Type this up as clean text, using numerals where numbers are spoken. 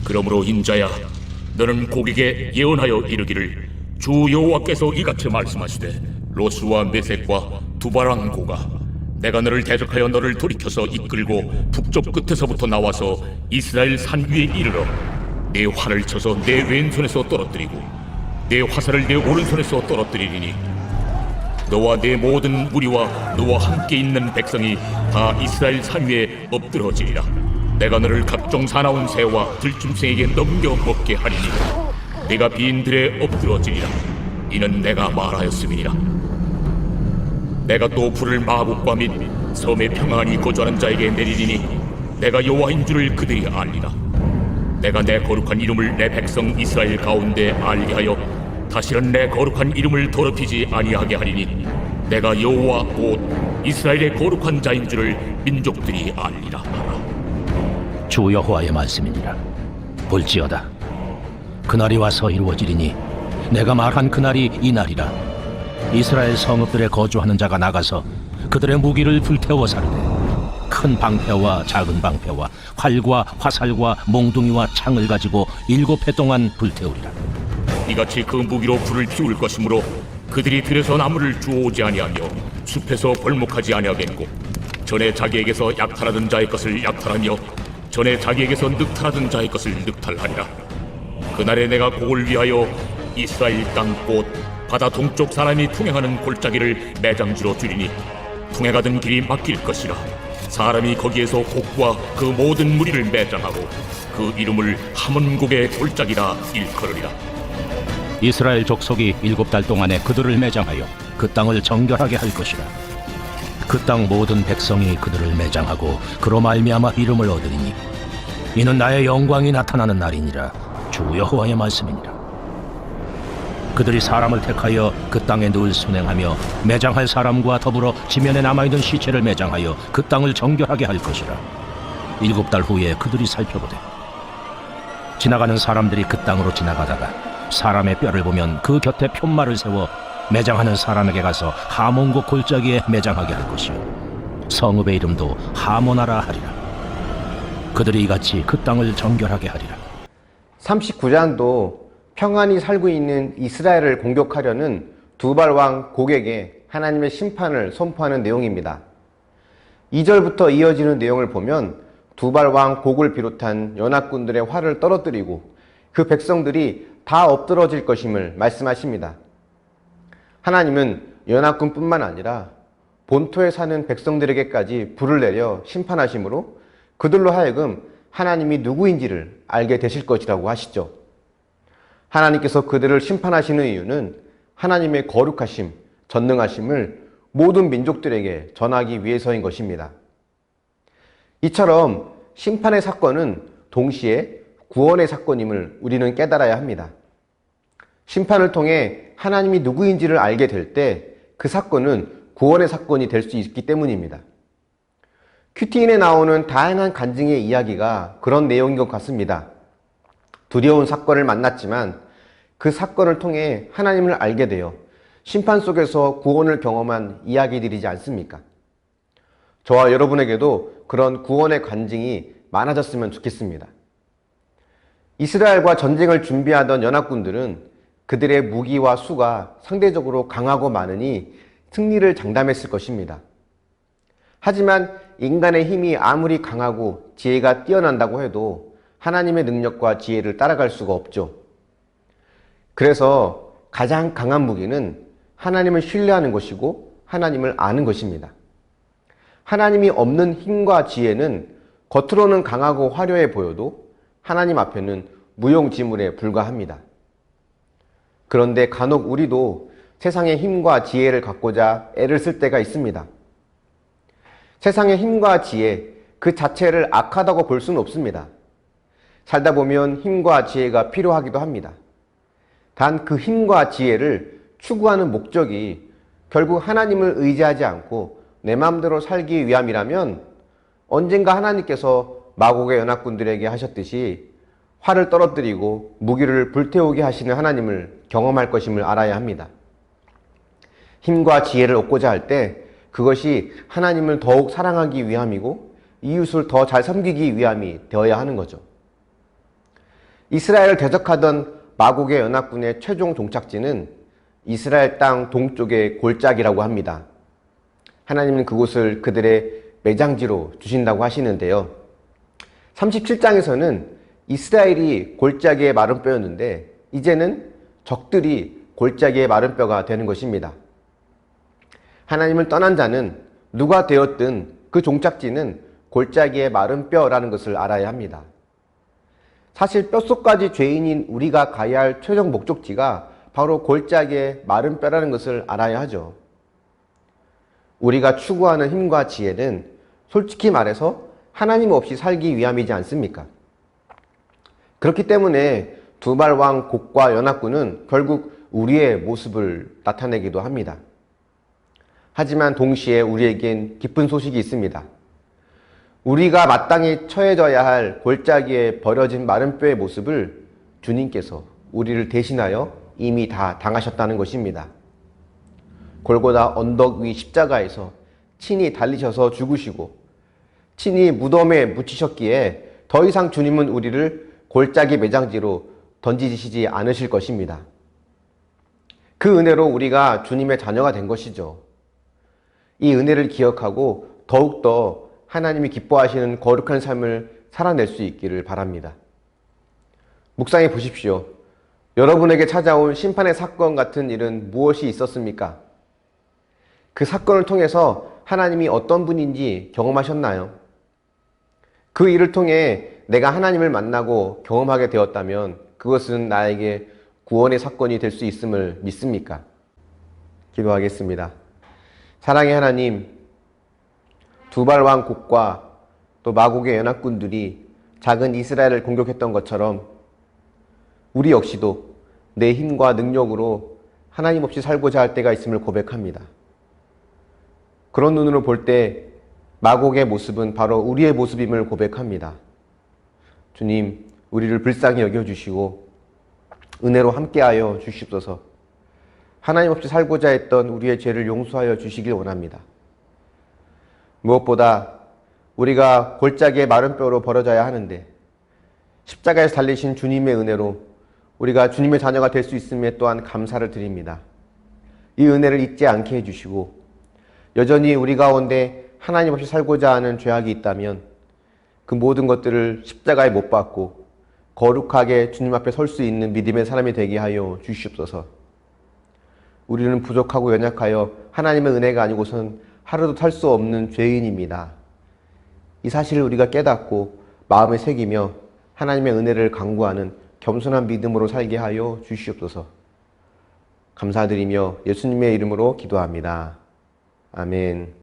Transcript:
그러므로 인자야, 너는 고객에게 예언하여 이르기를, 주 여호와께서 이같이 말씀하시되, 로스와 메섹과 두바랑 고가 내가 너를 대적하여 너를 돌이켜서 이끌고 북쪽 끝에서부터 나와서 이스라엘 산 위에 이르러 내 활을 쳐서 내 왼손에서 떨어뜨리고 내 화살을 내 오른손에서 떨어뜨리리니, 너와 내 모든 무리와 너와 함께 있는 백성이 다 이스라엘 산 위에 엎드러지리라. 내가 너를 각종 사나운 새와 들짐승에게 넘겨 먹게 하리니 네가 빈 들에 엎드러지리라. 이는 내가 말하였음이니라. 내가 또 불을 마국과 및 섬에 평안히 거주하는 자에게 내리리니 내가 여호와인 줄을 그들이 알리라. 내가 내 거룩한 이름을 내 백성 이스라엘 가운데 알게 하여 다시는 내 거룩한 이름을 더럽히지 아니하게 하리니 내가 여호와 곧 이스라엘의 거룩한 자인 줄을 민족들이 알리라. 주 여호와의 말씀이니라. 볼지어다, 그날이 와서 이루어지리니 내가 말한 그날이 이날이라. 이스라엘 성읍들에 거주하는 자가 나가서 그들의 무기를 불태워 사르되 큰 방패와 작은 방패와 활과 화살과 몽둥이와 창을 가지고 7해 동안 불태우리라. 이같이 그 무기로 불을 피울 것이므로 그들이 들에서 나무를 주워오지 아니하며 숲에서 벌목하지 아니하겠고, 전에 자기에게서 약탈하던 자의 것을 약탈하며 전에 자기에게서 늑탈하던 자의 것을 늑탈하리라. 그날에 내가 곡을 위하여 이스라엘 땅 곧 바다 동쪽 사람이 통행하는 골짜기를 매장지로 주리니 통행하던 길이 막힐 것이라. 사람이 거기에서 곡과 그 모든 무리를 매장하고 그 이름을 하몬곡의 골짜기라 일컬으리라. 이스라엘 족속이 7달 동안에 그들을 매장하여 그 땅을 정결하게 할 것이라. 그 땅 모든 백성이 그들을 매장하고 그로 말미암아 이름을 얻으리니 이는 나의 영광이 나타나는 날이니라. 주 여호와의 말씀이니라. 그들이 사람을 택하여 그 땅에 늘 순행하며 매장할 사람과 더불어 지면에 남아있는 시체를 매장하여 그 땅을 정결하게 할 것이라. 7달 후에 그들이 살펴보되 지나가는 사람들이 그 땅으로 지나가다가 사람의 뼈를 보면 그 곁에 편말을 세워 매장하는 사람에게 가서 하몬곡 골짜기에 매장하게 할 것이요 성읍의 이름도 하모나라 하리라. 그들이 이같이 그 땅을 정결하게 하리라. 39장도 평안히 살고 있는 이스라엘을 공격하려는 두발 왕 곡에게 하나님의 심판을 선포하는 내용입니다. 2절부터 이어지는 내용을 보면 두발 왕 곡을 비롯한 연합군들의 활을 떨어뜨리고 그 백성들이 다 엎드러질 것임을 말씀하십니다. 하나님은 연합군뿐만 아니라 본토에 사는 백성들에게까지 불을 내려 심판하심으로 그들로 하여금 하나님이 누구인지를 알게 되실 것이라고 하시죠. 하나님께서 그들을 심판하시는 이유는 하나님의 거룩하심, 전능하심을 모든 민족들에게 전하기 위해서인 것입니다. 이처럼 심판의 사건은 동시에 구원의 사건임을 우리는 깨달아야 합니다. 심판을 통해 하나님이 누구인지를 알게 될 때 그 사건은 구원의 사건이 될 수 있기 때문입니다. 큐티인에 나오는 다양한 간증의 이야기가 그런 내용인 것 같습니다. 두려운 사건을 만났지만 그 사건을 통해 하나님을 알게 되어 심판 속에서 구원을 경험한 이야기들이지 않습니까? 저와 여러분에게도 그런 구원의 간증이 많아졌으면 좋겠습니다. 이스라엘과 전쟁을 준비하던 연합군들은 그들의 무기와 수가 상대적으로 강하고 많으니 승리를 장담했을 것입니다. 하지만 인간의 힘이 아무리 강하고 지혜가 뛰어난다고 해도 하나님의 능력과 지혜를 따라갈 수가 없죠. 그래서 가장 강한 무기는 하나님을 신뢰하는 것이고 하나님을 아는 것입니다. 하나님이 없는 힘과 지혜는 겉으로는 강하고 화려해 보여도 하나님 앞에는 무용지물에 불과합니다. 그런데 간혹 우리도 세상의 힘과 지혜를 갖고자 애를 쓸 때가 있습니다. 세상의 힘과 지혜 그 자체를 악하다고 볼 수는 없습니다. 살다 보면 힘과 지혜가 필요하기도 합니다. 단 그 힘과 지혜를 추구하는 목적이 결국 하나님을 의지하지 않고 내 마음대로 살기 위함이라면 언젠가 하나님께서 마곡의 연합군들에게 하셨듯이 활을 떨어뜨리고 무기를 불태우게 하시는 하나님을 경험할 것임을 알아야 합니다. 힘과 지혜를 얻고자 할 때 그것이 하나님을 더욱 사랑하기 위함이고 이웃을 더 잘 섬기기 위함이 되어야 하는 거죠. 이스라엘을 대적하던 마곡의 연합군의 최종 종착지는 이스라엘 땅 동쪽의 골짜기라고 합니다. 하나님은 그곳을 그들의 매장지로 주신다고 하시는데요. 37장에서는 이스라엘이 골짜기의 마른 뼈였는데 이제는 적들이 골짜기의 마른 뼈가 되는 것입니다. 하나님을 떠난 자는 누가 되었든 그 종착지는 골짜기의 마른 뼈라는 것을 알아야 합니다. 사실 뼛속까지 죄인인 우리가 가야 할 최종 목적지가 바로 골짜기의 마른 뼈라는 것을 알아야 하죠. 우리가 추구하는 힘과 지혜는 솔직히 말해서 하나님 없이 살기 위함이지 않습니까? 그렇기 때문에 두발왕 곡과 연합군은 결국 우리의 모습을 나타내기도 합니다. 하지만 동시에 우리에겐 기쁜 소식이 있습니다. 우리가 마땅히 처해져야 할 골짜기에 버려진 마른 뼈의 모습을 주님께서 우리를 대신하여 이미 다 당하셨다는 것입니다. 골고다 언덕 위 십자가에서 친히 달리셔서 죽으시고 친히 무덤에 묻히셨기에 더 이상 주님은 우리를 골짜기 매장지로 던지시지 않으실 것입니다. 그 은혜로 우리가 주님의 자녀가 된 것이죠. 이 은혜를 기억하고 더욱더 하나님이 기뻐하시는 거룩한 삶을 살아낼 수 있기를 바랍니다. 묵상해 보십시오. 여러분에게 찾아온 심판의 사건 같은 일은 무엇이 있었습니까? 그 사건을 통해서 하나님이 어떤 분인지 경험하셨나요? 그 일을 통해 내가 하나님을 만나고 경험하게 되었다면 그것은 나에게 구원의 사건이 될 수 있음을 믿습니까? 기도하겠습니다. 사랑의 하나님, 두발왕 곡과 또 마곡의 연합군들이 작은 이스라엘을 공격했던 것처럼 우리 역시도 내 힘과 능력으로 하나님 없이 살고자 할 때가 있음을 고백합니다. 그런 눈으로 볼 때 마곡의 모습은 바로 우리의 모습임을 고백합니다. 주님, 우리를 불쌍히 여겨주시고 은혜로 함께하여 주시옵소서. 하나님 없이 살고자 했던 우리의 죄를 용서하여 주시길 원합니다. 무엇보다 우리가 골짜기의 마른 뼈로 벌어져야 하는데 십자가에서 달리신 주님의 은혜로 우리가 주님의 자녀가 될 수 있음에 또한 감사를 드립니다. 이 은혜를 잊지 않게 해주시고 여전히 우리 가운데 하나님 없이 살고자 하는 죄악이 있다면 그 모든 것들을 십자가에 못 박고 거룩하게 주님 앞에 설 수 있는 믿음의 사람이 되게 하여 주시옵소서. 우리는 부족하고 연약하여 하나님의 은혜가 아니고선 하루도 살 수 없는 죄인입니다. 이 사실을 우리가 깨닫고 마음에 새기며 하나님의 은혜를 간구하는 겸손한 믿음으로 살게 하여 주시옵소서. 감사드리며 예수님의 이름으로 기도합니다. 아멘.